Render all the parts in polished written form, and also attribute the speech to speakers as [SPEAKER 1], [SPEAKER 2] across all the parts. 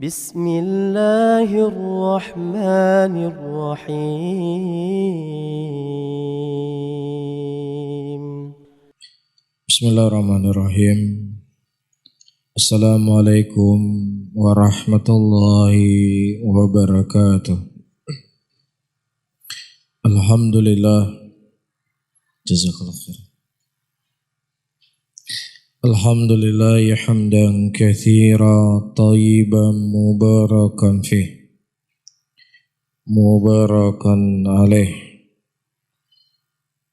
[SPEAKER 1] بسم الله الرحمن الرحيم
[SPEAKER 2] بسم الله الرحمن الرحيم. Assalamualaikum warahmatullahi wabarakatuh. Alhamdulillah. Jazakallah khair. Alhamdulillah hamdan katsira tayyiban mubarakan fih. Mubarakan alaih.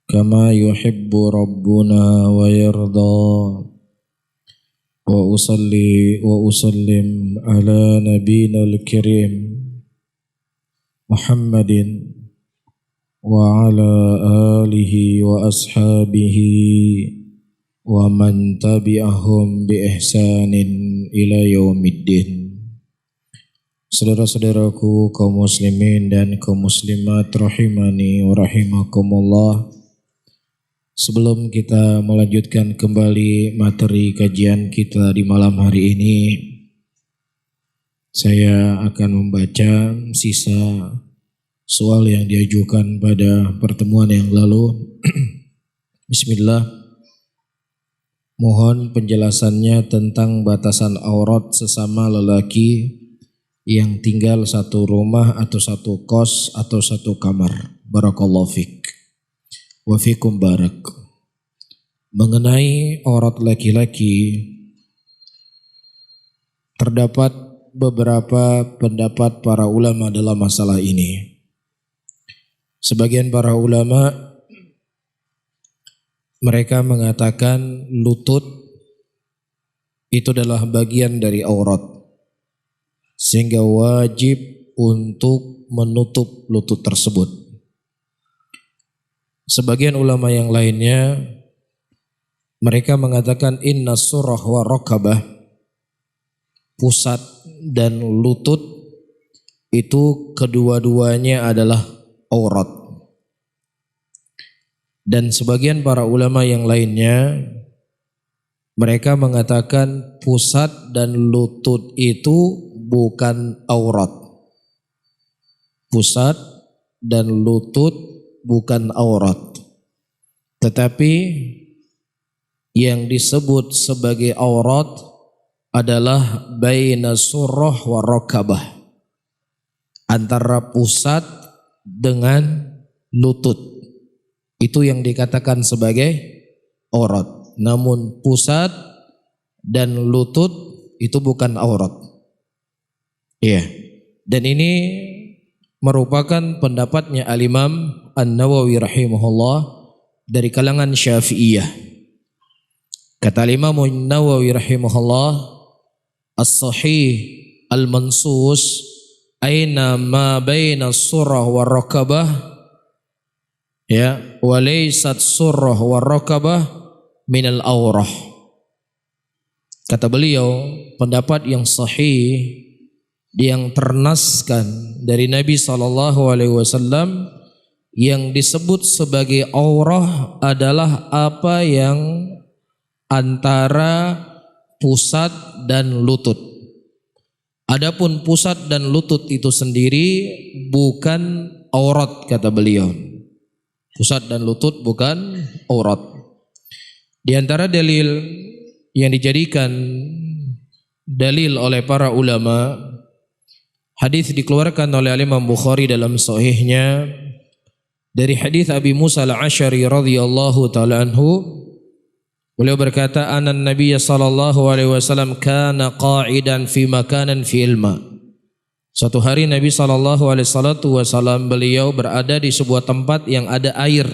[SPEAKER 2] Kama yuhibbu rabbuna wa yarda. Wa usalli wa usallim ala nabiyina al-karim Muhammadin wa ala alihi wa ashabihi wa man tabi'ahum bi ihsanin ila yaumiddin. Saudara-saudaraku kaum muslimin dan kaum muslimat rahimani wa rahimakumullah. Sebelum kita melanjutkan kembali materi kajian kita di malam hari ini, saya akan membaca sisa soal yang diajukan pada pertemuan yang lalu. Bismillah. Mohon penjelasannya tentang batasan aurat sesama lelaki yang tinggal satu rumah atau satu kos atau satu kamar. Barakallahu fiik. Wa fikum barak. Mengenai aurat laki-laki, terdapat beberapa pendapat para ulama dalam masalah ini. Sebagian para ulama mereka mengatakan lutut itu adalah bagian dari aurat, sehingga wajib untuk menutup lutut tersebut. Sebagian ulama yang lainnya mereka mengatakan inna surah wa raqabah, pusat dan lutut itu kedua-duanya adalah aurat. Dan sebagian para ulama yang lainnya mereka mengatakan pusat dan lutut itu bukan aurat. Pusat dan lutut bukan aurat, tetapi yang disebut sebagai aurat adalah baina surrah wa raqabah, antara pusat dengan lutut, itu yang dikatakan sebagai aurat. Namun pusat dan lutut itu bukan aurat. Iya. Dan ini merupakan pendapatnya Al-Imam An-Nawawi rahimahullah dari kalangan Syafi'iyah. Kata Al-Imam An-Nawawi rahimahullah, as-sahih al-mansus aina ma baina surrah wa raqabah, ya, wa laysat surrah wa raqabah min al-awrah. Kata beliau, pendapat yang sahih yang ternaskan dari Nabi SAW yang disebut sebagai aurah adalah apa yang antara pusat dan lutut. Adapun pusat dan lutut itu sendiri bukan aurat, kata beliau. Pusat dan lutut bukan aurat. Di antara dalil yang dijadikan dalil oleh para ulama, hadis dikeluarkan oleh Imam Bukhari dalam sahihnya dari hadis Abi Musa al-Asy'ari radhiyallahu taala anhu. Beliau berkata, "Anna an-nabiy sallallahu alaihi wasallam kana qa'idan fi makanan fi ilma." Suatu hari Nabi sallallahu alaihi wasallam beliau berada di sebuah tempat yang ada air.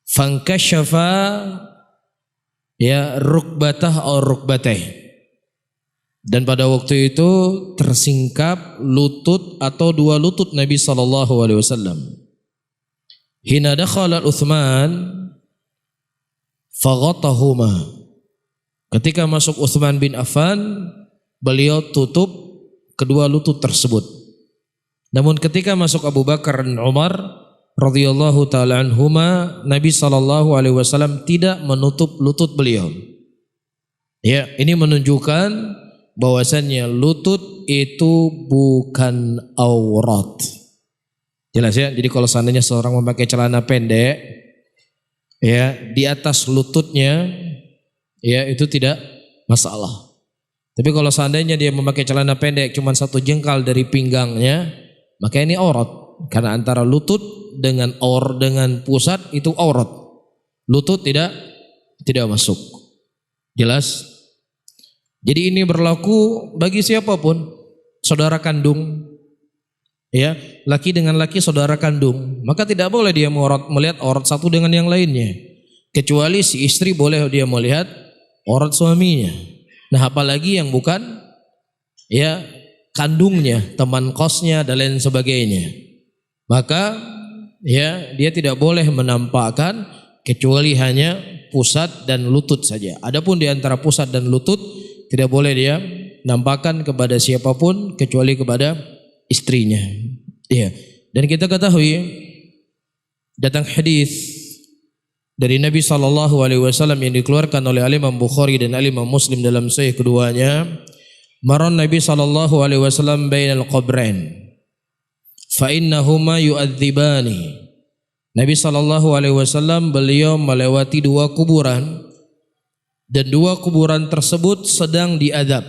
[SPEAKER 2] Fankashafa ya rukbatah aw rukbatah. Dan pada waktu itu tersingkap lutut atau dua lutut Nabi sallallahu alaihi wasallam. Hina dakhala Utsman faghatahuma. Ketika masuk Utsman bin Affan, beliau tutup kedua lutut tersebut. Namun ketika masuk Abu Bakar dan Umar radhiyallahu taala anhuma, Nabi sallallahu alaihi wasallam tidak menutup lutut beliau. Ya, ini menunjukkan bahwasannya lutut itu bukan aurat. Jelas ya? Jadi kalau seandainya seorang memakai celana pendek, ya di atas lututnya, ya itu tidak masalah. Tapi kalau seandainya dia memakai celana pendek cuma 1 jengkal dari pinggangnya, maka ini aurat. Karena antara lutut dengan pusat itu aurat. Lutut tidak masuk. Jelas? Jadi ini berlaku bagi siapapun, saudara kandung. Ya, laki dengan laki saudara kandung, maka tidak boleh dia melihat aurat satu dengan yang lainnya. Kecuali si istri boleh dia melihat aurat suaminya. Nah, apalagi yang bukan ya kandungnya, teman kosnya dan lain sebagainya. Maka ya dia tidak boleh menampakkan kecuali hanya pusat dan lutut saja. Adapun di antara pusat dan lutut tidak boleh dia nampakkan kepada siapapun kecuali kepada istrinya. Iya. Dan kita ketahui datang hadis dari Nabi SAW yang dikeluarkan oleh Imam Bukhari dan Imam Muslim dalam sahih keduanya. Maron Nabi SAW bainal qabrain fa innahuma yu'adzibani. Nabi SAW beliau melewati 2 kuburan dan 2 kuburan tersebut sedang diadab.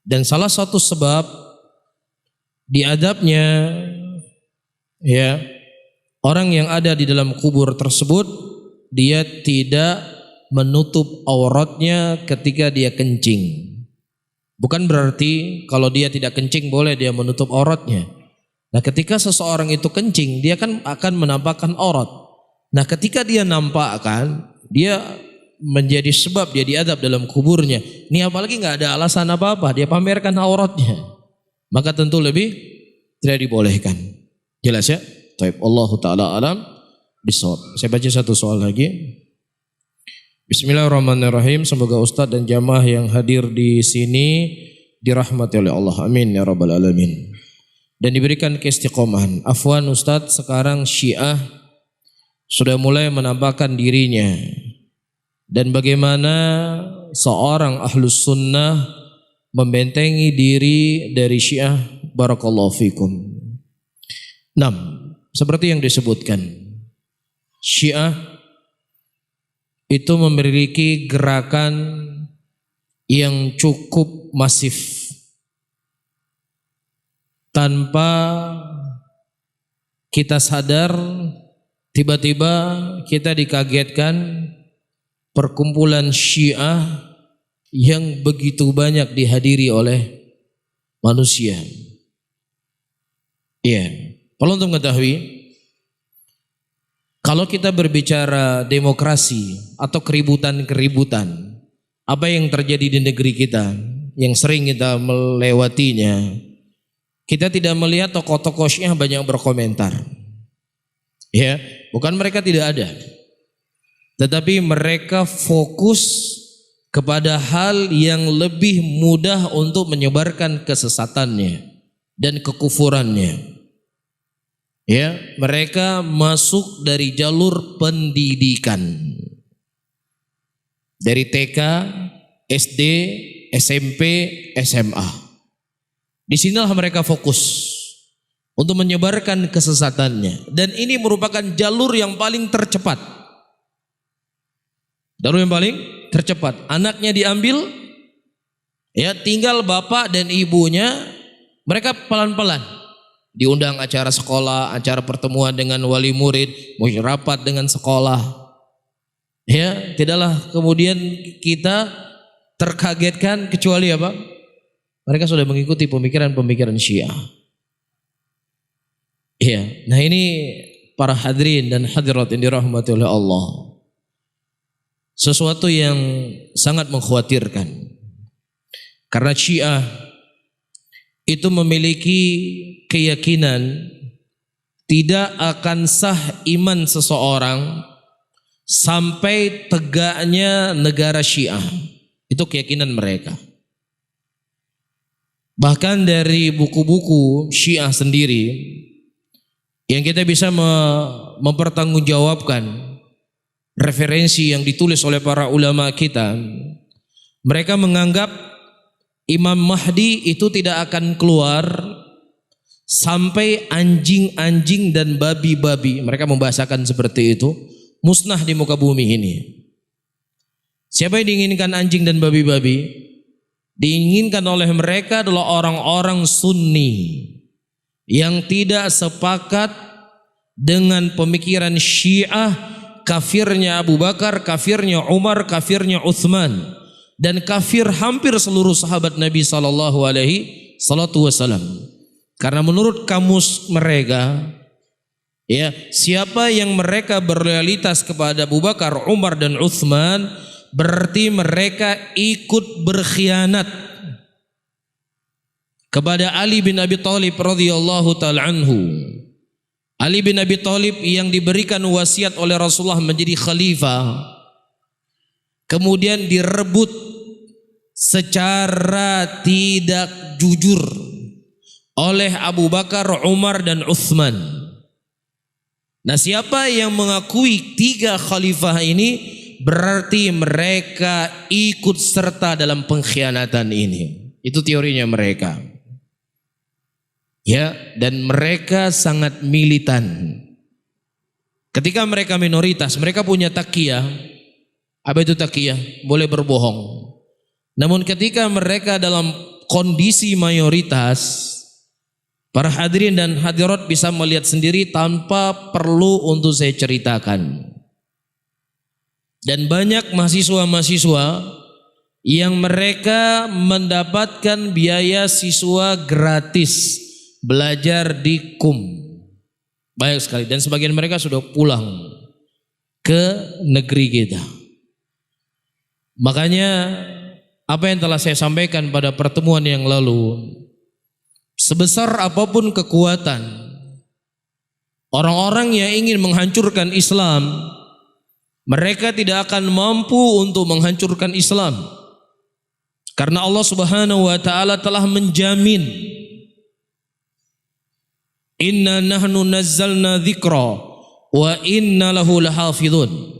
[SPEAKER 2] Dan salah satu sebab diadabnya ya orang yang ada di dalam kubur tersebut, dia tidak menutup auratnya ketika dia kencing. Bukan berarti kalau dia tidak kencing boleh dia menutup auratnya. Nah, ketika seseorang itu kencing, dia kan akan menampakkan aurat. Nah, ketika dia nampakkan, dia menjadi sebab dia diadab dalam kuburnya. Ini apalagi nggak ada alasan apa-apa, dia pamerkan auratnya. Maka tentu lebih tidak dibolehkan. Jelas ya? Taib. Allahu ta'ala alam bisawab. Saya baca satu soal lagi. Bismillahirrahmanirrahim. Semoga Ustadz dan jamaah yang hadir di sini dirahmati oleh Allah. Amin ya rabbal alamin. Dan diberikan keistiqomahan. Afwan Ustadz, sekarang Syiah sudah mulai menampakkan dirinya. Dan bagaimana seorang ahlus sunnah membentengi diri dari Syiah. Barakallahu fikum. 6. Seperti yang disebutkan, Syiah itu memiliki gerakan yang cukup masif. Tanpa kita sadar, tiba-tiba kita dikagetkan perkumpulan Syiah yang begitu banyak dihadiri oleh manusia. Iya, perlu untuk mengetahui, kalau kita berbicara demokrasi atau keributan-keributan, apa yang terjadi di negeri kita, yang sering kita melewatinya, kita tidak melihat tokoh-tokoh Syiah banyak berkomentar. Ya, bukan mereka tidak ada, tetapi mereka fokus kepada hal yang lebih mudah untuk menyebarkan kesesatannya dan kekufurannya. Ya, mereka masuk dari jalur pendidikan. Dari TK, SD, SMP, SMA. Di sinilah mereka fokus untuk menyebarkan kesesatannya. Dan ini merupakan jalur yang paling tercepat. Jalur yang paling tercepat. Anaknya diambil, ya tinggal bapak dan ibunya, mereka pelan-pelan. Diundang acara sekolah, acara pertemuan dengan wali murid, rapat dengan sekolah. Ya, tidaklah kemudian kita terkagetkan kecuali apa? Mereka sudah mengikuti pemikiran-pemikiran Syiah. Ya, nah ini para hadirin dan hadirat yang dirahmati oleh Allah. Sesuatu yang sangat mengkhawatirkan. Karena Syiah itu memiliki keyakinan tidak akan sah iman seseorang sampai tegaknya negara Syiah. Itu keyakinan mereka. Bahkan dari buku-buku Syiah sendiri yang kita bisa mempertanggungjawabkan referensi yang ditulis oleh para ulama kita, mereka menganggap Imam Mahdi itu tidak akan keluar sampai anjing-anjing dan babi-babi, mereka membahasakan seperti itu, musnah di muka bumi ini. Siapa yang diinginkan anjing dan babi-babi? Diinginkan oleh mereka adalah orang-orang Sunni yang tidak sepakat dengan pemikiran Syiah, kafirnya Abu Bakar, kafirnya Umar, kafirnya Uthman, dan kafir hampir seluruh sahabat Nabi sallallahu alaihi wasallam. Karena menurut kamus mereka, ya, siapa yang mereka berloyalitas kepada Abu Bakar, Umar dan Uthman, berarti mereka ikut berkhianat kepada Ali bin Abi Thalib radhiyallahu taala anhu. Ali bin Abi Thalib yang diberikan wasiat oleh Rasulullah menjadi khalifah, kemudian direbut secara tidak jujur oleh Abu Bakar, Umar dan Uthman. Nah, siapa yang mengakui tiga khalifah ini berarti mereka ikut serta dalam pengkhianatan ini. Itu teorinya mereka. Ya, dan mereka sangat militan. Ketika mereka minoritas, mereka punya takiyah. Apa itu takiyah? Boleh berbohong. Namun ketika mereka dalam kondisi mayoritas, para hadirin dan hadirat bisa melihat sendiri tanpa perlu untuk saya ceritakan. Dan banyak mahasiswa-mahasiswa yang mereka mendapatkan biaya siswa gratis belajar di KUM. Banyak sekali, dan sebagian mereka sudah pulang ke negeri kita. Makanya apa yang telah saya sampaikan pada pertemuan yang lalu, sebesar apapun kekuatan orang-orang yang ingin menghancurkan Islam, mereka tidak akan mampu untuk menghancurkan Islam. Karena Allah Subhanahu wa taala telah menjamin, inna nahnu nazzalna dzikra wa inna lahu lahafizun.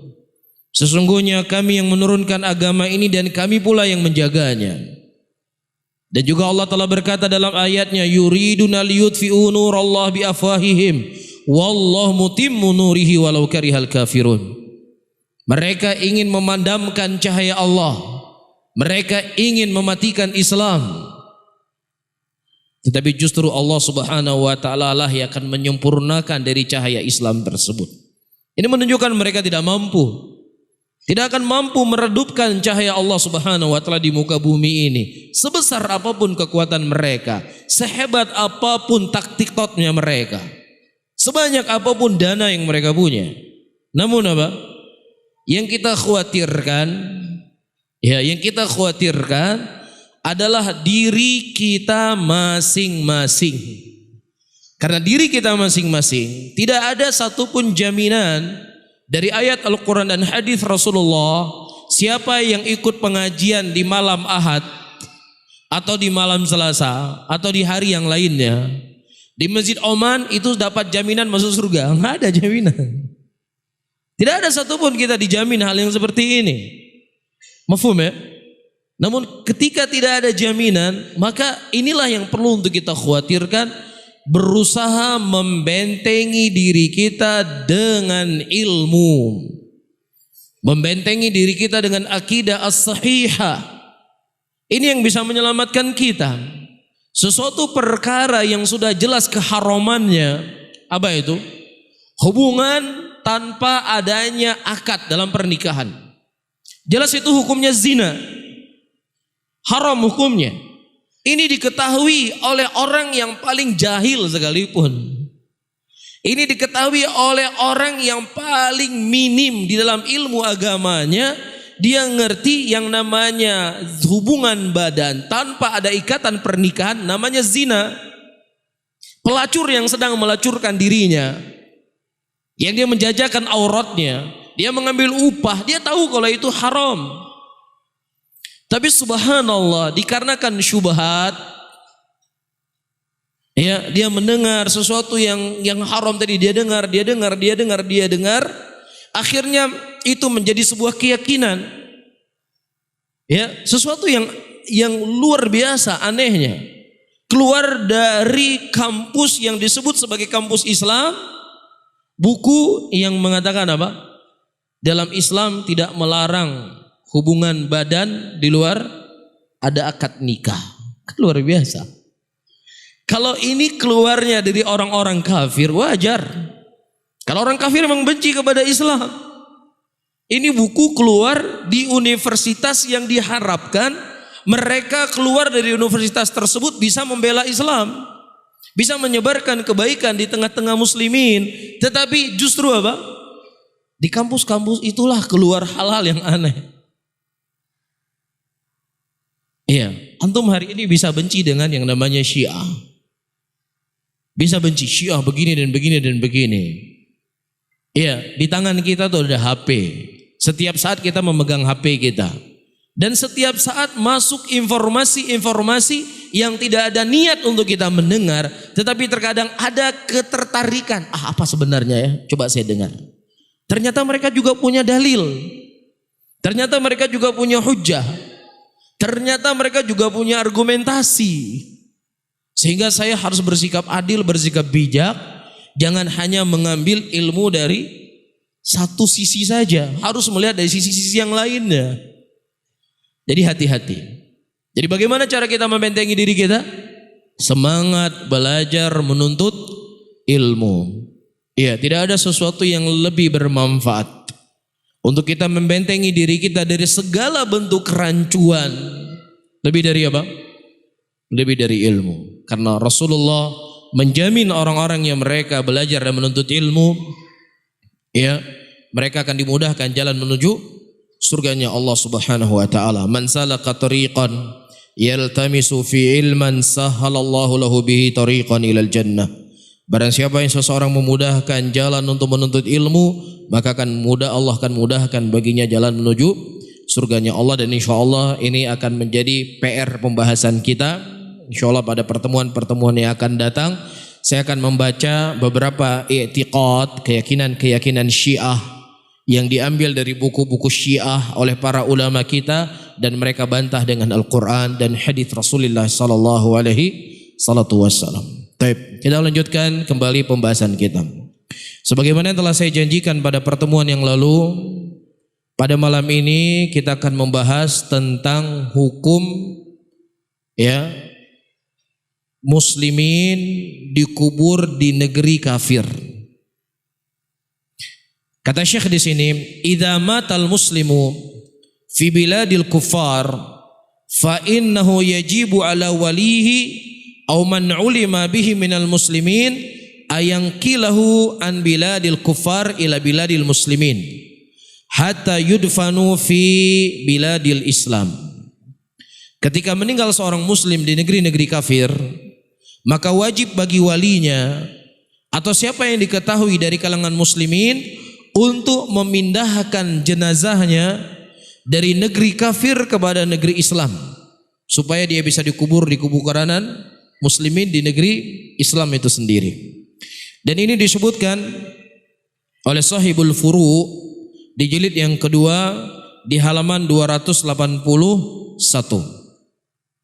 [SPEAKER 2] Sesungguhnya kami yang menurunkan agama ini dan kami pula yang menjaganya. Dan juga Allah telah berkata dalam ayatnya, yuriduna liyutfi'u nurallahi biafwahihim wallahu mutimmu nurihi walau karihal kafirun. Mereka ingin memadamkan cahaya Allah, mereka ingin mematikan Islam, tetapi justru Allah Subhanahu wa taala lah yang akan menyempurnakan dari cahaya Islam tersebut. Ini menunjukkan mereka tidak mampu, tidak akan mampu meredupkan cahaya Allah Subhanahu wa taala di muka bumi ini. Sebesar apapun kekuatan mereka, sehebat apapun taktik totnya mereka, sebanyak apapun dana yang mereka punya. Namun apa? Yang kita khawatirkan adalah diri kita masing-masing. Karena diri kita masing-masing tidak ada satupun jaminan dari ayat Al-Quran dan hadis Rasulullah. Siapa yang ikut pengajian di malam Ahad atau di malam Selasa atau di hari yang lainnya di Masjid Oman itu dapat jaminan masuk surga? Nggak ada jaminan. Tidak ada satupun kita dijamin hal yang seperti ini. Mafhum ya? Namun ketika tidak ada jaminan, maka inilah yang perlu untuk kita khawatirkan. Berusaha membentengi diri kita dengan ilmu, membentengi diri kita dengan akidah as-sahihah. Ini yang bisa menyelamatkan kita. Sesuatu perkara yang sudah jelas keharamannya, apa itu? Hubungan tanpa adanya akad dalam pernikahan. Jelas itu hukumnya zina. Haram hukumnya. Ini diketahui oleh orang yang paling jahil sekalipun. Ini diketahui oleh orang yang paling minim di dalam ilmu agamanya. Dia ngerti yang namanya hubungan badan tanpa ada ikatan pernikahan namanya zina. Pelacur yang sedang melacurkan dirinya, yang dia menjajakan auratnya, dia mengambil upah, dia tahu kalau itu haram. Tapi subhanallah, dikarenakan syubhat, ya, dia mendengar sesuatu yang haram tadi, dia dengar, akhirnya itu menjadi sebuah keyakinan. Ya, sesuatu yang yang luar biasa anehnya. Keluar dari kampus yang disebut sebagai kampus Islam, buku yang mengatakan apa? Dalam Islam tidak melarang hubungan badan di luar ada akad nikah. Luar biasa. Kalau ini keluarnya dari orang-orang kafir, wajar. Kalau orang kafir memang benci kepada Islam. Ini buku keluar di universitas yang diharapkan mereka keluar dari universitas tersebut bisa membela Islam, bisa menyebarkan kebaikan di tengah-tengah muslimin. Tetapi justru apa? Di kampus-kampus itulah keluar hal-hal yang aneh. Iya, antum hari ini bisa benci dengan yang namanya Syiah. Bisa benci Syiah begini dan begini dan begini. Iya, di tangan kita tuh ada HP. Setiap saat kita memegang HP kita. Dan setiap saat masuk informasi-informasi yang tidak ada niat untuk kita mendengar, tetapi terkadang ada ketertarikan. Apa sebenarnya ya? Coba saya dengar. Ternyata mereka juga punya dalil. Ternyata mereka juga punya hujjah. Ternyata mereka juga punya argumentasi. Sehingga saya harus bersikap adil, bersikap bijak. Jangan hanya mengambil ilmu dari satu sisi saja. Harus melihat dari sisi-sisi yang lainnya. Jadi hati-hati. Jadi bagaimana cara kita membentengi diri kita? Semangat belajar menuntut ilmu. Iya, tidak ada sesuatu yang lebih bermanfaat untuk kita membentengi diri kita dari segala bentuk kerancuan. Lebih dari apa? Lebih dari ilmu. Karena Rasulullah menjamin orang-orang yang mereka belajar dan menuntut ilmu, ya, mereka akan dimudahkan jalan menuju surganya Allah Subhanahu wa taala. Man salaka tariqan yaltamisu fi ilman sahhalallahu lahu bihi tariqan ilal jannah. Barang siapa yang seseorang memudahkan jalan untuk menuntut ilmu, maka Allah akan mudahkan baginya jalan menuju surganya Allah. Dan insyaallah ini akan menjadi PR pembahasan kita. InsyaAllah pada pertemuan-pertemuan yang akan datang, saya akan membaca beberapa i'tiqad, keyakinan-keyakinan Syiah yang diambil dari buku-buku Syiah oleh para ulama kita, dan mereka bantah dengan Al-Quran dan hadis Rasulullah sallallahu alaihi wasallam. Baik, kita lanjutkan kembali pembahasan kita. Sebagaimana yang telah saya janjikan pada pertemuan yang lalu, pada malam ini kita akan membahas tentang hukum, ya, muslimin dikubur di negeri kafir. Kata Syekh di sini, "Idza matal muslimu fi biladil kuffar fa innahu yajibu ala walihi aw man ulima bihi minal muslimin ayanqilahu an biladil kuffar ila biladil muslimin hatta yudfanu fi biladil Islam." Ketika meninggal seorang muslim di negeri-negeri kafir, maka wajib bagi walinya atau siapa yang diketahui dari kalangan muslimin untuk memindahkan jenazahnya dari negeri kafir kepada negeri Islam, supaya dia bisa dikubur di kuburan muslimin di negeri Islam itu sendiri. Dan ini disebutkan oleh Sahibul Furu di jilid yang kedua di halaman 281.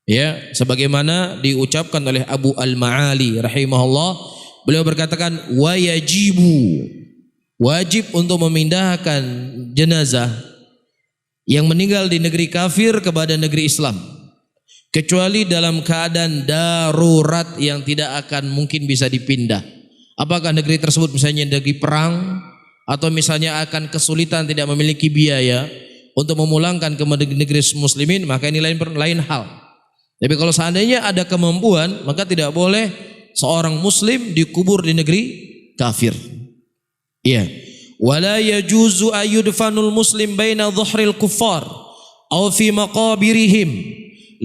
[SPEAKER 2] Ya, sebagaimana diucapkan oleh Abu Al-Ma'ali rahimahullah, beliau berkatakan wajibu, wajib untuk memindahkan jenazah yang meninggal di negeri kafir kepada negeri Islam, kecuali dalam keadaan darurat yang tidak akan mungkin bisa dipindah. Apakah negeri tersebut misalnya negeri perang, atau misalnya akan kesulitan tidak memiliki biaya untuk memulangkan ke negeri muslimin, maka ini lain hal. Tapi kalau seandainya ada kemampuan, maka tidak boleh seorang muslim dikubur di negeri kafir. Iya. Wala yajuzu ayyudfanul muslim baina dhuhril kuffar aw fi maqabirihim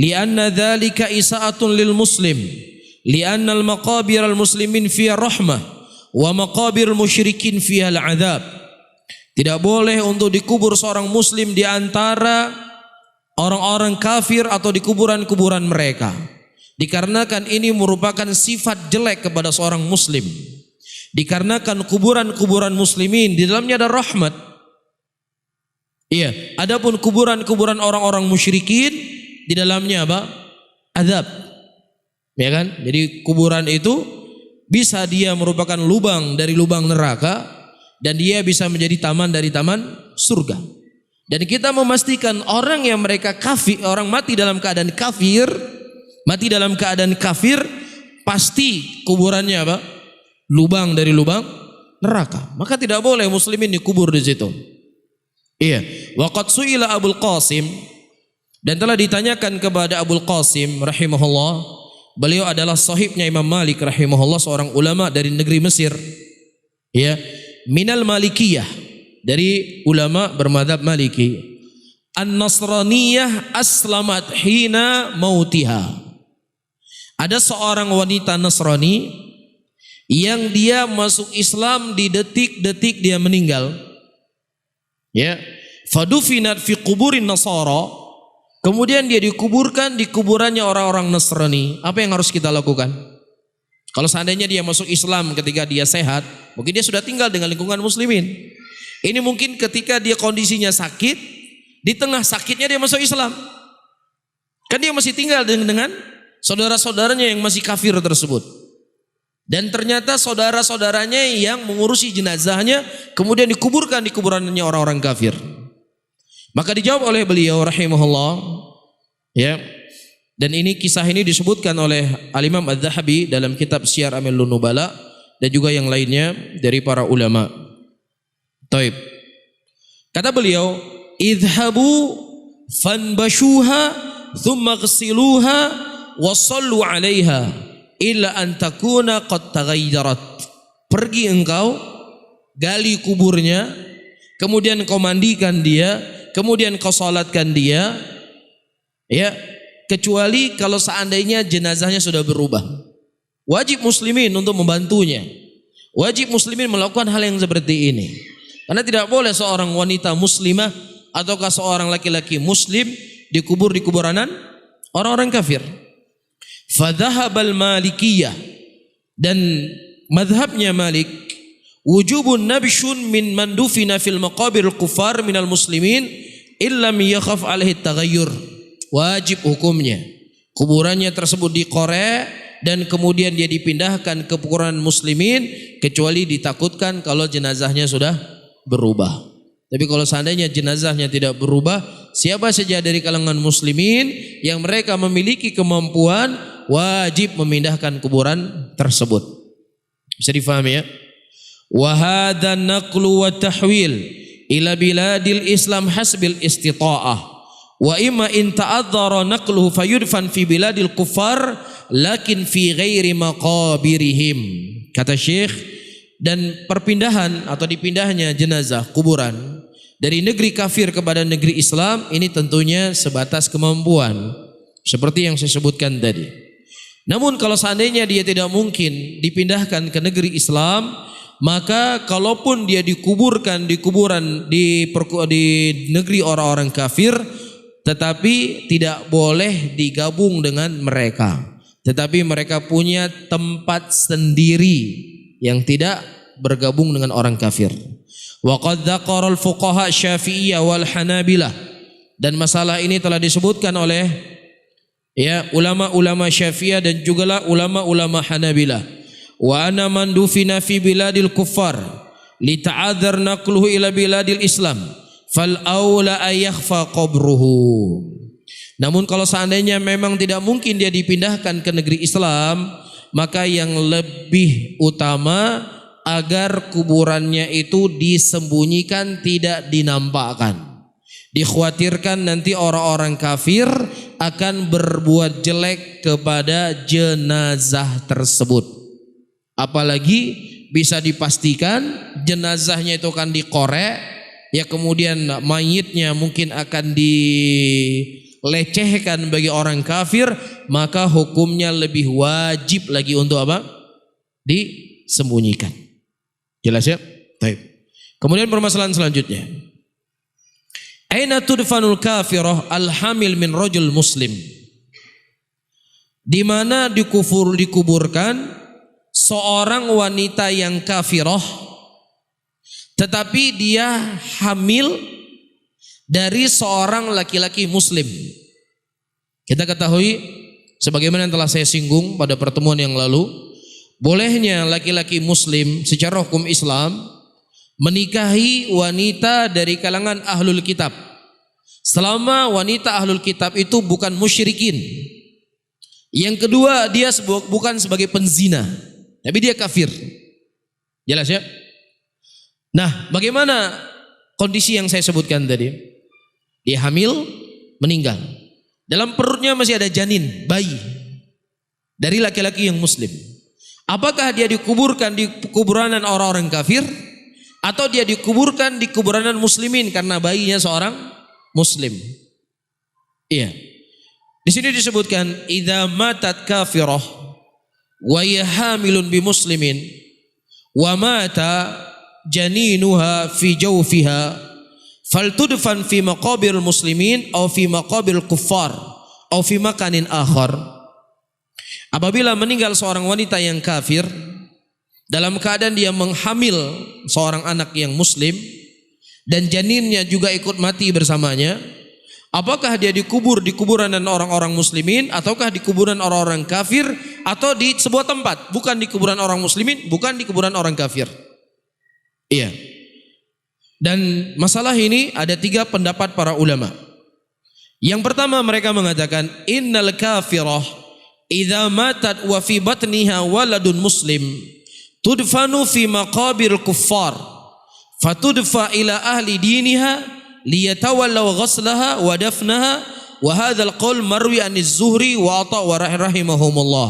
[SPEAKER 2] lianna dhalika isa'atun lil muslim lianna al maqabir al muslimin fiha rahmah wa maqabir al musyrikin fiha al adab. Tidak boleh untuk dikubur seorang muslim di antara orang-orang kafir atau di kuburan-kuburan mereka, dikarenakan ini merupakan sifat jelek kepada seorang muslim. Dikarenakan kuburan-kuburan muslimin di dalamnya ada rahmat. Iya, adapun kuburan-kuburan orang-orang musyrikin di dalamnya apa? Azab. Ya kan? Jadi kuburan itu bisa dia merupakan lubang dari lubang neraka dan dia bisa menjadi taman dari taman surga. Dan kita memastikan orang yang mereka kafir, orang mati dalam keadaan kafir, pasti kuburannya apa? Lubang dari lubang neraka. Maka tidak boleh muslimin dikubur di situ. Iya. Waqad su'ila Abul Qasim, dan telah ditanyakan kepada Abul Qasim rahimahullah. Beliau adalah sahibnya Imam Malik rahimahullah, seorang ulama dari negeri Mesir. Ya, minal Malikiyah, dari ulama bermadzhab Maliki. An-Nasraniyah aslamat hina mautiha. Ada seorang wanita Nasrani yang dia masuk Islam di detik-detik dia meninggal. Ya, fadufinat fi quburin Nasara. Kemudian dia dikuburkan di kuburannya orang-orang Nasrani. Apa yang harus kita lakukan? Kalau seandainya dia masuk Islam ketika dia sehat, mungkin dia sudah tinggal dengan lingkungan muslimin. Ini mungkin ketika dia kondisinya sakit, di tengah sakitnya dia masuk Islam. Kan dia masih tinggal dengan saudara-saudaranya yang masih kafir tersebut. Dan ternyata saudara-saudaranya yang mengurusi jenazahnya kemudian dikuburkan di kuburannya orang-orang kafir. Maka dijawab oleh beliau rahimahullah, ya. Dan ini kisah ini disebutkan oleh Al-Imam Adz-Dzahabi dalam kitab Syiar A'malun Nubala dan juga yang lainnya dari para ulama. Taib. Kata beliau, "Idhabu fanbashuha thumma ghsiluha wa shallu 'alaiha illa an takuna qad taghayyarat." Pergi engkau, gali kuburnya, kemudian kau mandikan dia, kemudian kau salatkan dia, ya, kecuali kalau seandainya jenazahnya sudah berubah. Wajib muslimin untuk membantunya. Wajib muslimin melakukan hal yang seperti ini. Karena tidak boleh seorang wanita muslimah ataukah seorang laki-laki muslim dikubur di kuburan orang-orang kafir. Fadhahabal Malikiyah, dan madhabnya Malik, wujubun nabshun min mandufina fil maqabir kufar minal muslimin illam yakhaf alaihi taghayyur. Wajib hukumnya kuburannya tersebut dikorek dan kemudian dia dipindahkan ke kuburan muslimin kecuali ditakutkan kalau jenazahnya sudah berubah. Tapi kalau seandainya jenazahnya tidak berubah, siapa saja dari kalangan muslimin yang mereka memiliki kemampuan wajib memindahkan kuburan tersebut. Bisa difahami ya? Wa hadza naqlu wa tahwil ila biladil Islam hasbil istita'ah. Wa imma in ta'adzara naqluhu fayudfan fi biladil kufar lakin fi ghairi maqabirihim. Kata Syekh, dan perpindahan atau dipindahnya jenazah kuburan dari negeri kafir kepada negeri Islam ini tentunya sebatas kemampuan seperti yang saya sebutkan tadi. Namun kalau seandainya dia tidak mungkin dipindahkan ke negeri Islam, maka kalaupun dia dikuburkan di kuburan di negeri orang-orang kafir, tetapi tidak boleh digabung dengan mereka. Tetapi mereka punya tempat sendiri yang tidak bergabung dengan orang kafir. Wa qad dzakara al-fuqaha Syafi'iyah wal Hanabilah, dan masalah ini telah disebutkan oleh ya ulama-ulama Syafi'iyah dan juga ulama-ulama Hanabilah. Wa ana man dufina fi biladil kuffar li ta'adzar naqluhu ila biladil Islam fal aula ayakhfa qabruhu. Namun kalau seandainya memang tidak mungkin dia dipindahkan ke negeri Islam, maka yang lebih utama agar kuburannya itu disembunyikan, tidak dinampakkan. Dikhawatirkan nanti orang-orang kafir akan berbuat jelek kepada jenazah tersebut. Apalagi bisa dipastikan jenazahnya itu akan dikorek, ya kemudian mayitnya mungkin akan dilecehkan bagi orang kafir, maka hukumnya lebih wajib lagi untuk apa? Disembunyikan. Jelas ya? Baik. Kemudian permasalahan selanjutnya. Aina tudfanul kafirah al-hamil min rajul muslim? Di mana dikuburkan seorang wanita yang kafirah tetapi dia hamil dari seorang laki-laki muslim. Kita ketahui sebagaimana yang telah saya singgung pada pertemuan yang lalu, bolehnya laki-laki muslim secara hukum Islam menikahi wanita dari kalangan ahlul kitab selama wanita ahlul kitab itu bukan musyrikin. Yang kedua, dia bukan sebagai penzina, tapi dia kafir. Jelas ya? Nah, bagaimana kondisi yang saya sebutkan tadi? Dia hamil, meninggal. Dalam perutnya masih ada janin, bayi dari laki-laki yang muslim. Apakah dia dikuburkan di kuburan orang-orang kafir atau dia dikuburkan di kuburan muslimin karena bayinya seorang muslim? Iya. Di sini disebutkan idza matat kafirah wa hiya hamilun bi muslimin wa mata janinuha fi jawfiha faltudfan fi maqabiril muslimin aw fi maqabiril kuffar aw fi makanin akhar. Apabila meninggal seorang wanita yang kafir dalam keadaan dia menghamil seorang anak yang muslim dan janinnya juga ikut mati bersamanya, apakah dia dikubur di kuburan orang-orang muslimin ataukah di kuburan orang-orang kafir atau di sebuah tempat, bukan di kuburan orang muslimin, bukan di kuburan orang kafir. Iya. Dan masalah ini ada 3 pendapat para ulama. Yang pertama, mereka mengatakan innal kafirah idza matat wa fi batniha waladun muslim tudfanu fi maqabir kuffar fatudfa ila ahli diniha liyatawallaw ghaslaha wa dafnaha wa hadzal qaul marwi an-Zuhri wa Atha wa rahimahumullah.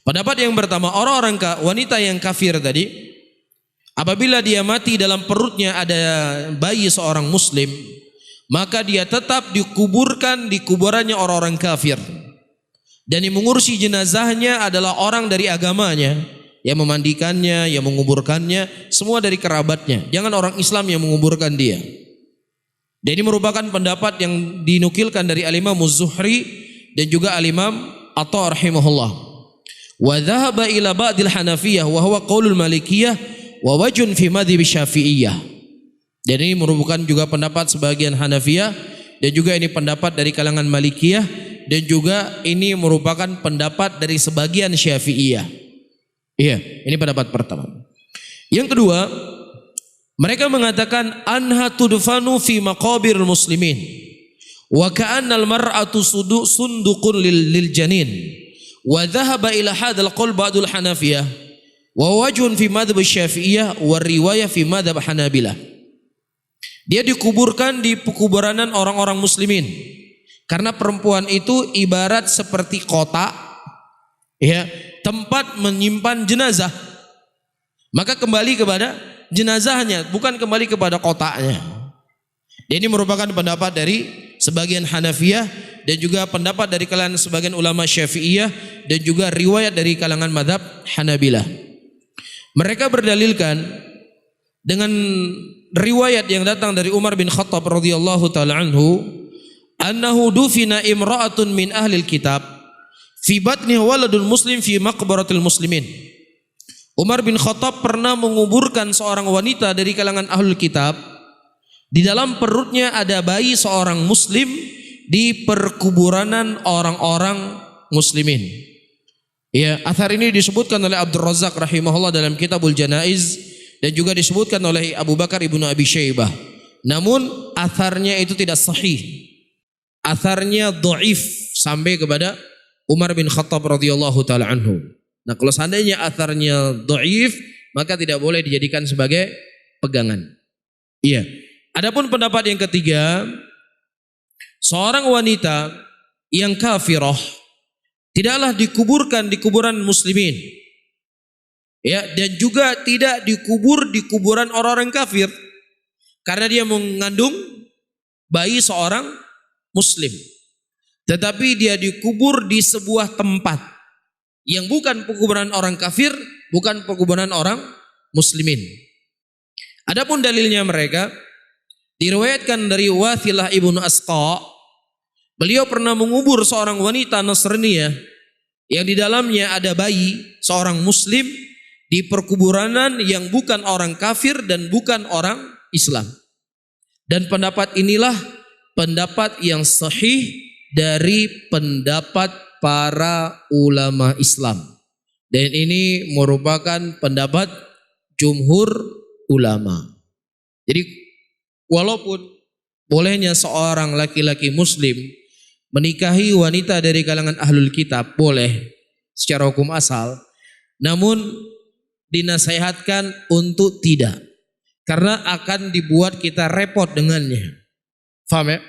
[SPEAKER 2] Pendapat yang pertama, orang-orang wanita yang kafir tadi, apabila dia mati dalam perutnya ada bayi seorang muslim, maka dia tetap dikuburkan di kuburannya orang-orang kafir. Dan yang mengurusi jenazahnya adalah orang dari agamanya, yang memandikannya, yang menguburkannya, semua dari kerabatnya. Jangan orang Islam yang menguburkan dia. Dan ini merupakan pendapat yang dinukilkan dari Al-Imam Az-Zuhri dan juga Al-Imam Atha rahimahullah. Wa dhahaba ila ba'dil Hanafiyah wa huwa qaulul Malikiyah wa wajun fi madhhab Syafi'iyah. Dan ini merupakan juga pendapat sebagian Hanafiyah dan juga ini pendapat dari kalangan Malikiyah dan juga ini merupakan pendapat dari sebagian Syafi'iyah. Iya, ini pendapat pertama. Yang kedua, mereka mengatakan anha tudfanu fi maqabiril muslimin wa ka'annal mar'atu sunduqun lil janin wa dhahaba ila hadzal qaul ba'dul Hanafiyah wa wajhun fi madhhab Syafi'iyah wa riwayah fi madhhab Hanabilah. Dia dikuburkan di pekuburanan orang-orang muslimin karena perempuan itu ibarat seperti kotak, ya, tempat menyimpan jenazah. Maka kembali kepada jenazahnya, bukan kembali kepada kotaknya. Ini merupakan pendapat dari sebagian Hanafiyah dan juga pendapat dari kalangan sebagian ulama Syafi'iyah dan juga riwayat dari kalangan madhab Hanabilah. Mereka berdalilkan dengan riwayat yang datang dari Umar bin Khattab radhiyallahu taala anhu, annahu dufina imra'atun min ahlil kitab fi batni waladun muslim fi maqbaratil muslimin. Umar bin Khattab pernah menguburkan seorang wanita dari kalangan ahlul kitab, di dalam perutnya ada bayi seorang muslim di perkuburanan orang-orang muslimin. Ya, athar ini disebutkan oleh Abdul Razak rahimahullah dalam Kitabul Janaiz dan juga disebutkan oleh Abu Bakar ibnu Abi Syaibah. Namun atharnya itu tidak sahih. Atharnya dhaif sampai kepada Umar bin Khattab radhiyallahu taala anhu. Nah, kalau seandainya atharnya dhaif, maka tidak boleh dijadikan sebagai pegangan. Iya. Adapun pendapat yang ketiga, seorang wanita yang kafirah tidaklah dikuburkan di kuburan muslimin, ya, dan juga tidak dikubur di kuburan orang-orang kafir karena dia mengandung bayi seorang muslim, tetapi dia dikubur di sebuah tempat yang bukan kuburan orang kafir, bukan kuburan orang muslimin. Adapun dalilnya mereka diriwayatkan dari Wathilah ibnu Asqa. Beliau pernah mengubur seorang wanita Nasraniyah yang di dalamnya ada bayi seorang muslim di perkuburanan yang bukan orang kafir dan bukan orang Islam. Dan pendapat inilah pendapat yang sahih dari pendapat para ulama Islam. Dan ini merupakan pendapat jumhur ulama. Jadi walaupun bolehnya seorang laki-laki muslim menikahi wanita dari kalangan ahlul kitab, boleh secara hukum asal, namun dinasihatkan untuk tidak, karena akan dibuat kita repot dengannya. Faham ya?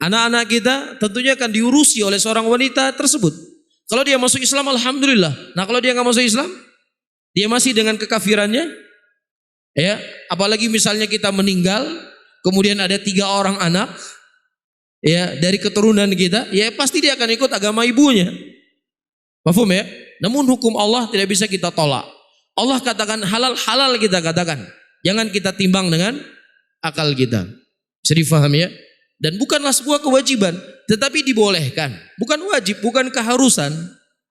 [SPEAKER 2] Anak-anak kita tentunya akan diurusi oleh seorang wanita tersebut. Kalau dia masuk Islam, alhamdulillah. Nah, kalau dia nggak masuk Islam, dia masih dengan kekafirannya, ya. Apalagi misalnya kita meninggal, kemudian ada 3 orang anak, ya, dari keturunan kita, ya pasti dia akan ikut agama ibunya. Paham ya? Namun hukum Allah tidak bisa kita tolak. Allah katakan halal, halal kita katakan. Jangan kita timbang dengan akal kita. Bisa difahami ya? Dan bukanlah sebuah kewajiban, tetapi dibolehkan. Bukan wajib, bukan keharusan.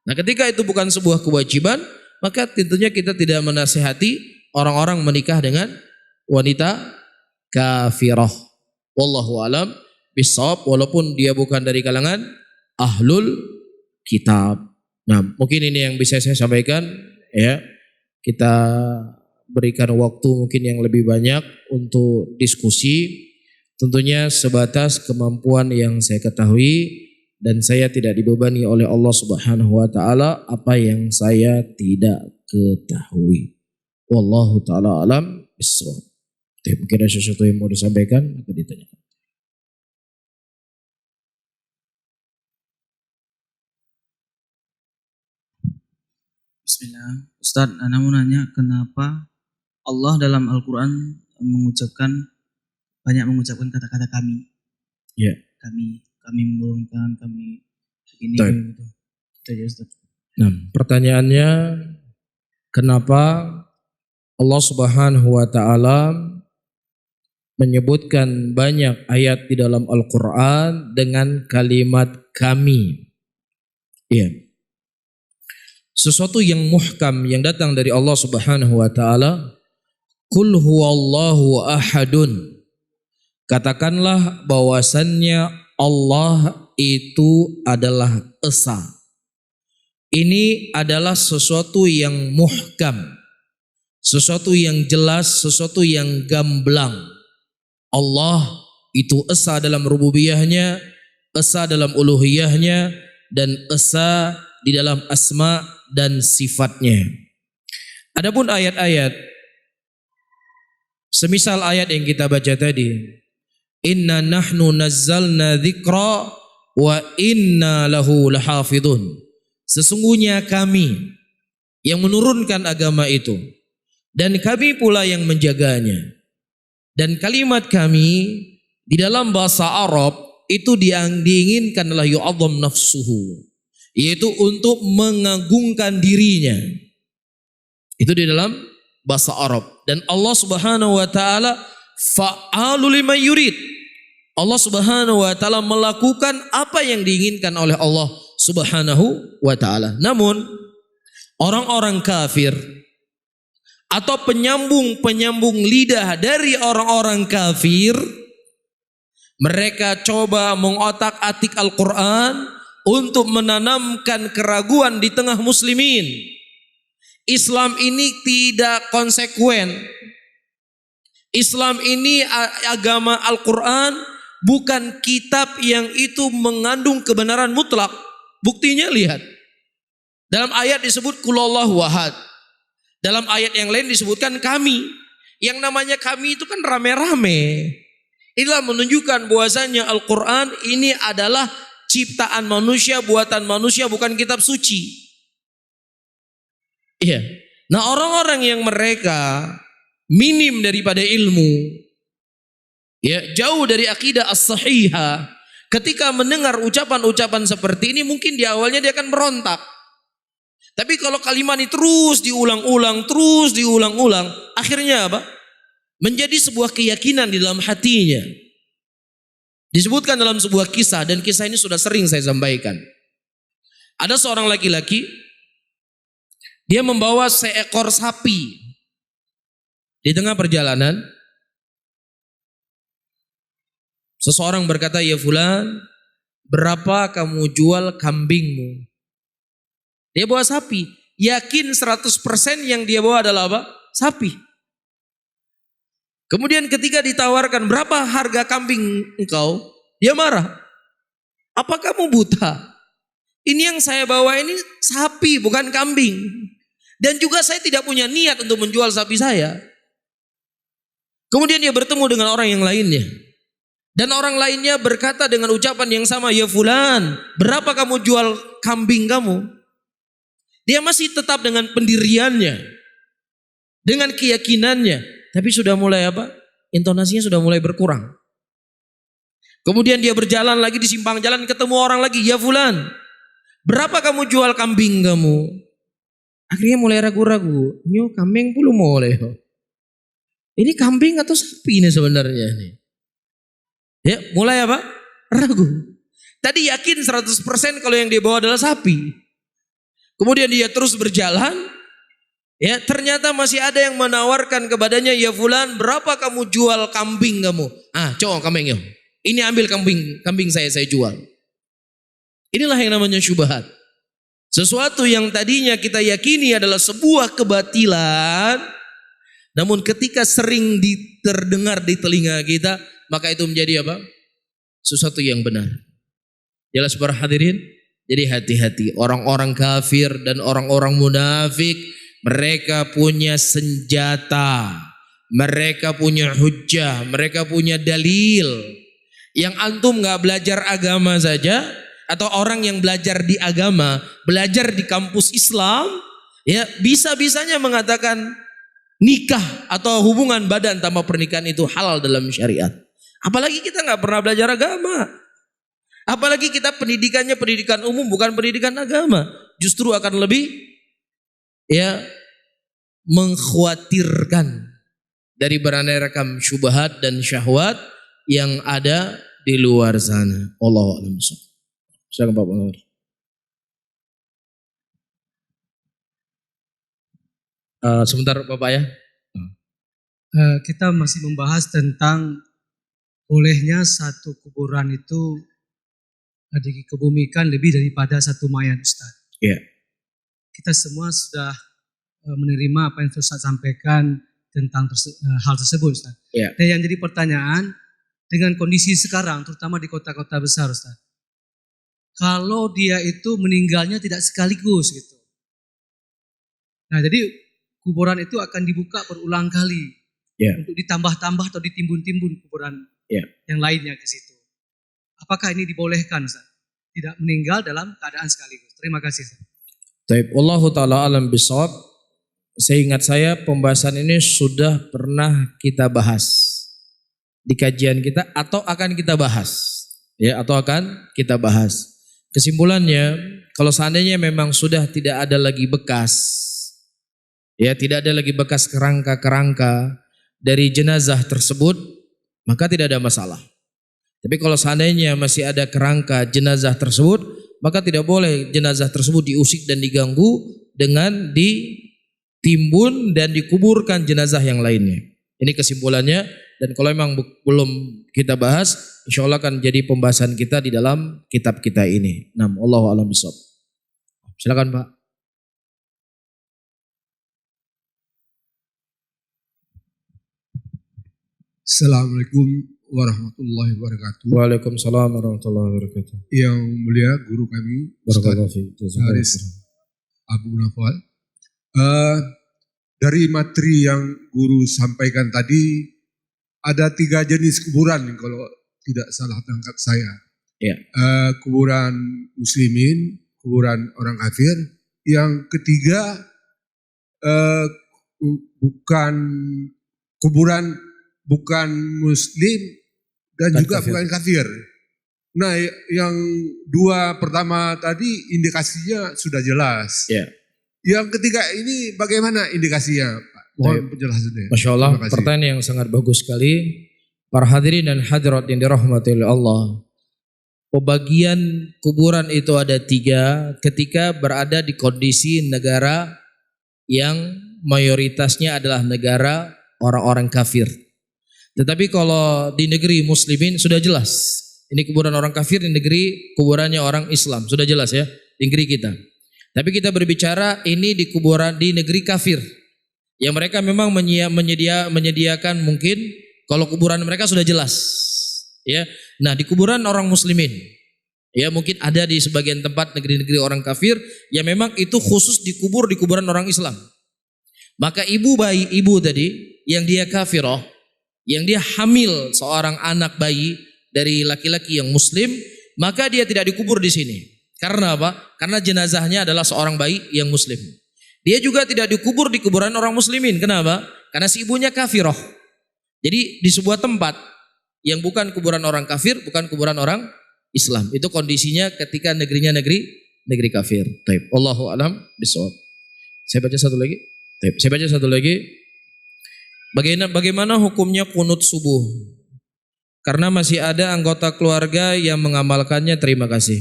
[SPEAKER 2] Nah, ketika itu bukan sebuah kewajiban, maka tentunya kita tidak menasihati orang-orang menikah dengan wanita kafirah. Wallahu alam bisawab, walaupun dia bukan dari kalangan ahlul kitab. Nah, mungkin ini yang bisa saya sampaikan, ya. Kita berikan waktu mungkin yang lebih banyak untuk diskusi. Tentunya sebatas kemampuan yang saya ketahui, dan saya tidak dibebani oleh Allah Subhanahu wa taala apa yang saya tidak ketahui. Wallahu taala alam bissawab. Mungkin ada sesuatu yang mau disampaikan atau ditanyakan.
[SPEAKER 3] Bismillah. Ustaz, Ana mau nanya kenapa Allah dalam Al-Quran banyak mengucapkan kata-kata kami.
[SPEAKER 2] Ya.
[SPEAKER 3] Kami menurunkan, kami begini gitu. Itu aja Ustaz.
[SPEAKER 2] Nah, pertanyaannya, kenapa Allah Subhanahu wa taala menyebutkan banyak ayat di dalam Al-Qur'an dengan kalimat kami? Iya. Sesuatu yang muhkam yang datang dari Allah Subhanahu wa taala, Qul huwallahu ahadun. Katakanlah bahwasannya Allah itu adalah esa. Ini adalah sesuatu yang muhkam, sesuatu yang jelas, sesuatu yang gamblang. Allah itu esa dalam rububiyahnya, esa dalam uluhiyahnya, dan esa di dalam asma dan sifatnya. Adapun ayat-ayat, semisal ayat yang kita baca tadi, Inna nahnu nazzalna dzikra wa inna lahu lahafidun. Sesungguhnya kami yang menurunkan agama itu, dan kami pula yang menjaganya. Dan kalimat kami di dalam bahasa Arab itu diinginkan adalah yu'azzam nafsuhu, yaitu untuk mengagungkan dirinya. Itu di dalam bahasa Arab. Dan Allah Subhanahu wa taala fa'alu liman yurid. Allah Subhanahu wa taala melakukan apa yang diinginkan oleh Allah Subhanahu wa taala. Namun orang-orang kafir atau penyambung-penyambung lidah dari orang-orang kafir, mereka coba mengotak-atik Al-Qur'an untuk menanamkan keraguan di tengah muslimin. Islam ini tidak konsekuen. Islam ini agama Al-Quran bukan kitab yang itu mengandung kebenaran mutlak. Buktinya lihat. Dalam ayat disebut Qulullahu ahad. Dalam ayat yang lain disebutkan kami. Yang namanya kami itu kan rame-rame. Inilah menunjukkan bahwasanya Al-Quran ini adalah ciptaan manusia, buatan manusia, bukan kitab suci. Iya. Nah, orang-orang yang mereka minim daripada ilmu, ya, jauh dari akidah as-sahihah, ketika mendengar ucapan-ucapan seperti ini, mungkin di awalnya dia akan berontak. Tapi kalau kalimat ini terus diulang-ulang, akhirnya apa? Menjadi sebuah keyakinan di dalam hatinya. Disebutkan dalam sebuah kisah, dan kisah ini sudah sering saya sampaikan. Ada seorang laki-laki, dia membawa seekor sapi. Di tengah perjalanan, seseorang berkata, ya fulan, berapa kamu jual kambingmu? Dia bawa sapi. Yakin 100% yang dia bawa adalah apa? Sapi. Kemudian ketika ditawarkan berapa harga kambing engkau, dia marah. Apa kamu buta? Ini yang saya bawa ini sapi bukan kambing. Dan juga saya tidak punya niat untuk menjual sapi saya. Kemudian dia bertemu dengan orang yang lainnya. Dan orang lainnya berkata dengan ucapan yang sama, ya fulan, berapa kamu jual kambing kamu? Dia masih tetap dengan pendiriannya, dengan keyakinannya, tapi sudah mulai apa? Intonasinya sudah mulai berkurang. Kemudian dia berjalan lagi di simpang jalan, ketemu orang lagi, ya fulan, berapa kamu jual kambing kamu? Akhirnya mulai ragu-ragu, nyo kambing belum mulai. Ini kambing atau sapi ini sebenarnya nih? Ya, mulai apa? Ragu. Tadi yakin 100% kalau yang dia bawa adalah sapi. Kemudian dia terus berjalan. Ya, ternyata masih ada yang menawarkan kepadanya, ya fulan, berapa kamu jual kambing kamu? Ah, coba kambingnya. Ini ambil kambing saya jual. Inilah yang namanya syubhat. Sesuatu yang tadinya kita yakini adalah sebuah kebatilan, namun ketika sering terdengar di telinga kita, maka itu menjadi apa? Sesuatu yang benar. Jelas para hadirin? Jadi hati-hati. Orang-orang kafir dan orang-orang munafik, mereka punya senjata. Mereka punya hujjah. Mereka punya dalil. Yang antum gak belajar agama saja, atau orang yang belajar di agama, belajar di kampus Islam, ya bisa-bisanya mengatakan nikah atau hubungan badan tanpa pernikahan itu halal dalam syariat. Apalagi kita nggak pernah belajar agama. Apalagi kita pendidikannya pendidikan umum bukan pendidikan agama. Justru akan lebih ya mengkhawatirkan dari beraneka syubhat dan syahwat yang ada di luar sana. Allahu a'lam bishawab. Silakan Pak Nur. Sebentar Bapak ya.
[SPEAKER 4] Kita masih membahas tentang bolehnya satu kuburan itu dikebumikan lebih daripada satu mayat, Ustaz.
[SPEAKER 2] Iya.
[SPEAKER 4] Kita semua sudah menerima apa yang Ustaz sampaikan tentang hal tersebut, Ustaz.
[SPEAKER 2] Iya.
[SPEAKER 4] Dan yang jadi pertanyaan, dengan kondisi sekarang, terutama di kota-kota besar, Ustaz. Kalau dia itu meninggalnya tidak sekaligus gitu. Nah, jadi kuburan itu akan dibuka berulang kali.
[SPEAKER 2] Yeah.
[SPEAKER 4] Untuk ditambah-tambah atau ditimbun-timbun kuburan yang lainnya ke situ. Apakah ini dibolehkan, Ustaz? Tidak meninggal dalam keadaan sekaligus. Terima kasih, Ustaz.
[SPEAKER 2] Taib, Allahu ta'ala alam bishawab. Seingat saya pembahasan ini sudah pernah kita bahas di kajian kita atau akan kita bahas. Ya, atau akan kita bahas. Kesimpulannya, kalau seandainya memang sudah tidak ada lagi bekas, ya tidak ada lagi bekas kerangka-kerangka dari jenazah tersebut, maka tidak ada masalah. Tapi kalau seandainya masih ada kerangka jenazah tersebut, maka tidak boleh jenazah tersebut diusik dan diganggu dengan ditimbun dan dikuburkan jenazah yang lainnya. Ini kesimpulannya, dan kalau memang belum kita bahas, insya Allah akan jadi pembahasan kita di dalam kitab kita ini. Allahu a'lam bishawab. Silakan Pak.
[SPEAKER 5] Assalamualaikum warahmatullahi wabarakatuh.
[SPEAKER 2] Waalaikumsalam warahmatullahi wabarakatuh.
[SPEAKER 5] Yang mulia guru kami Ustaz Haris Abu Nafal. Dari materi yang guru sampaikan tadi, ada 3 jenis kuburan kalau tidak salah tangkap saya.
[SPEAKER 2] Ya.
[SPEAKER 5] Kuburan muslimin, kuburan orang kafir. Yang ketiga bukan kuburan bukan muslim dan juga kafir. Bukan kafir. Nah, yang 2 pertama tadi indikasinya sudah jelas.
[SPEAKER 2] Ya.
[SPEAKER 5] Yang ketiga ini bagaimana indikasinya, Pak? Mohon penjelasannya.
[SPEAKER 2] Masya Allah, pertanyaan yang sangat bagus sekali. Para hadirin dan hadirat yang dirahmati oleh Allah. Pembagian kuburan itu ada 3 ketika berada di kondisi negara yang mayoritasnya adalah negara orang-orang kafir. Tetapi kalau di negeri muslimin sudah jelas, Ini kuburan orang kafir di negeri kuburannya orang Islam. Sudah jelas ya, di negeri kita. Tapi kita berbicara ini di kuburan di negeri kafir. Yang mereka memang menyediakan mungkin kalau kuburan mereka sudah jelas. Ya. Nah, di kuburan orang muslimin. Ya, mungkin ada di sebagian tempat negeri-negeri orang kafir yang memang itu khusus dikubur di kuburan orang Islam. Maka ibu tadi yang dia kafirah, yang dia hamil seorang anak bayi dari laki-laki yang muslim, maka dia tidak dikubur di sini. Karena apa? Karena jenazahnya adalah seorang bayi yang muslim. Dia juga tidak dikubur di kuburan orang muslimin. Kenapa? Karena si ibunya kafirah. Jadi di sebuah tempat yang bukan kuburan orang kafir, bukan kuburan orang Islam. Itu kondisinya ketika negerinya negeri kafir. Taib. Allahu a'lam bishawab. Saya baca satu lagi. Taib. Saya baca satu lagi. Bagaimana hukumnya kunut subuh? Karena masih ada anggota keluarga yang mengamalkannya. Terima kasih.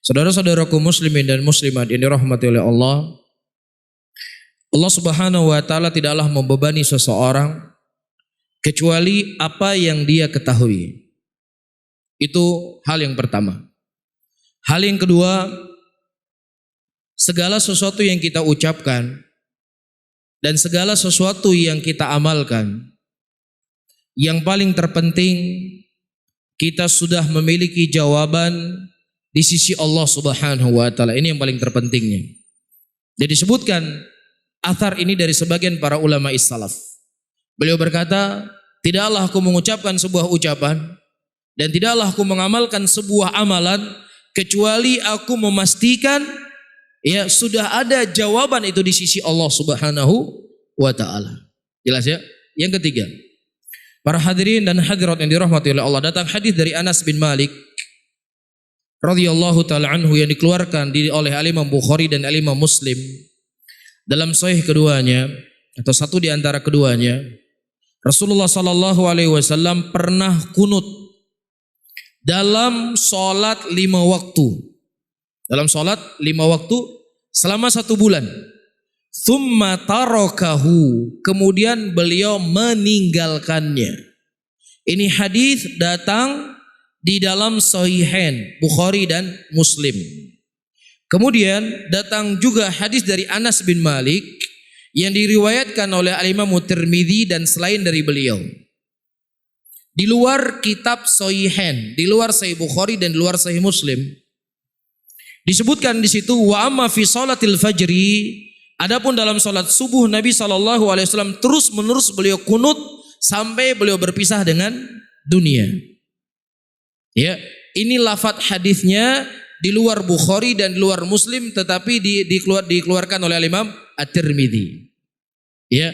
[SPEAKER 2] Saudara-saudaraku muslimin dan muslimat yang dirahmati oleh Allah. Allah Subhanahu wa taala tidaklah membebani seseorang kecuali apa yang dia ketahui. Itu hal yang pertama. Hal yang kedua, segala sesuatu yang kita ucapkan dan segala sesuatu yang kita amalkan, yang paling terpenting kita sudah memiliki jawaban di sisi Allah Subhanahu wa taala. Ini yang paling terpentingnya. Jadi disebutkan athar ini dari sebagian para ulama salaf. Beliau berkata, tidaklah aku mengucapkan sebuah ucapan dan tidaklah aku mengamalkan sebuah amalan kecuali aku memastikan ya sudah ada jawaban itu di sisi Allah Subhanahu wa taala. Jelas ya? Yang ketiga, para hadirin dan hadirat yang dirahmati oleh Allah, datang hadis dari Anas bin Malik radhiyallahu taala anhu yang dikeluarkan oleh Imam Bukhari dan Imam Muslim dalam sahih keduanya atau satu di antara keduanya. Rasulullah sallallahu alaihi wasallam pernah kunut dalam sholat 5 waktu. Dalam sholat 5 waktu selama 1 bulan. Thumma tarakahu. Kemudian beliau meninggalkannya. Ini hadis datang di dalam Sahihain Bukhari dan Muslim. Kemudian datang juga hadis dari Anas bin Malik yang diriwayatkan oleh Al-Imam Tirmidzi dan selain dari beliau. Di luar kitab Sahihain, di luar Sahih Bukhari dan di luar Sahih Muslim, disebutkan di situ wa amma fi salatil fajri, adapun dalam salat subuh Nabi sallallahu alaihi wasallam terus menerus beliau kunut sampai beliau berpisah dengan dunia. Ya, ini lafaz hadisnya di luar Bukhari dan di luar Muslim, tetapi dikeluarkan oleh Imam At-Tirmidzi. Ya.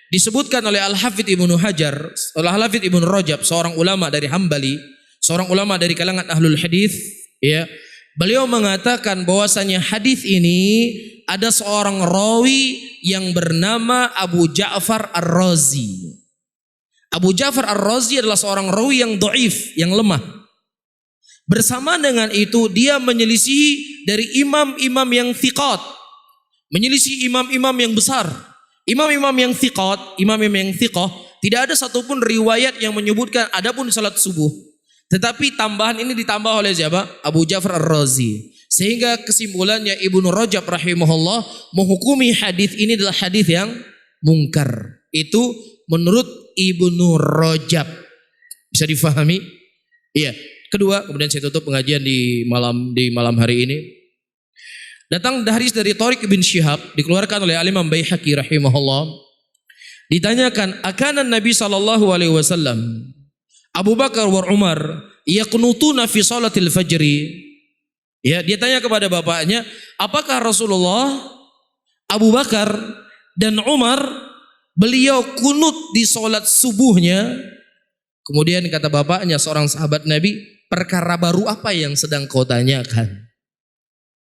[SPEAKER 2] Disebutkan oleh Al-Hafidz Ibnu Hajar, oleh Al-Hafidz Ibnu Rajab, seorang ulama dari Hambali, seorang ulama dari kalangan ahlul hadis, ya. Beliau mengatakan bahwasanya hadis ini ada seorang rawi yang bernama Abu Ja'far Ar-Razi. Abu Ja'far Ar-Razi adalah seorang rawi yang dhaif, yang lemah. Bersama dengan itu dia menyelisihi dari imam-imam yang thiqat, menyelisihi imam-imam yang besar. Imam-imam yang thiqat, imam-imam yang thiqah, tidak ada satupun riwayat yang menyebutkan adapun salat subuh. Tetapi tambahan ini ditambah oleh siapa? Abu Ja'far Ar-Razi. Sehingga kesimpulannya Ibnu Rajab rahimahullah menghukumi hadis ini adalah hadis yang mungkar. Itu menurut Ibnu Rajab. Bisa difahami? Iya. Kedua, kemudian saya tutup pengajian di malam hari ini. Datang hadis dari Thariq bin Syihab dikeluarkan oleh Imam Baihaqi rahimahullah. Ditanyakan, akanan Nabi sallallahu alaihi wasallam Abu Bakar wa Umar yaqnutuna fi salatil fajri. Ya, dia tanya kepada bapaknya, apakah Rasulullah, Abu Bakar dan Umar beliau kunut di salat subuhnya? Kemudian kata bapaknya, seorang sahabat Nabi, perkara baru apa yang sedang kau tanyakan?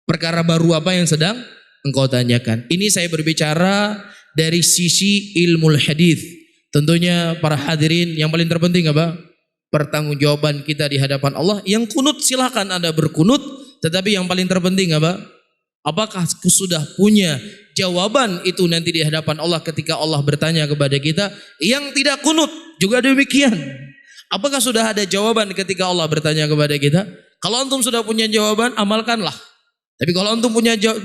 [SPEAKER 2] Perkara baru apa yang sedang engkau tanyakan? Ini saya berbicara dari sisi ilmu hadis. Tentunya para hadirin yang paling terpenting apa? Pertanggungjawaban kita di hadapan Allah. Yang kunut silakan Anda berkunut, tetapi yang paling terpenting apa? Apakah sudah punya jawaban itu nanti di hadapan Allah ketika Allah bertanya kepada kita? Yang tidak kunut juga demikian. Apakah sudah ada jawaban ketika Allah bertanya kepada kita? Kalau antum sudah punya jawaban, amalkanlah. Tapi kalau antum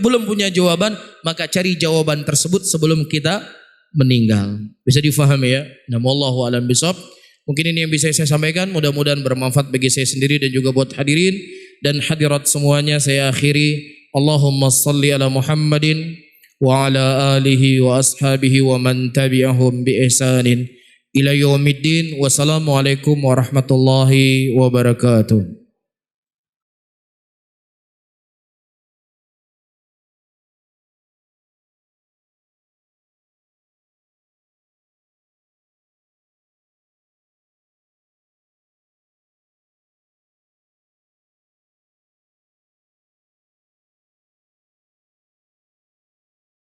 [SPEAKER 2] belum punya jawaban, maka cari jawaban tersebut sebelum kita meninggal. Bisa difahami ya? Nah, wallahu a'lam bishawab. Mungkin ini yang bisa saya sampaikan. Mudah-mudahan bermanfaat bagi saya sendiri dan juga buat hadirin dan hadirat semuanya. Saya akhiri. Allahumma salli ala Muhammadin wa ala alihi wa ashabihi wa man tabi'ahum bi ihsanin ila yaumiddin. Wassalamualaikum warahmatullahi wabarakatuh.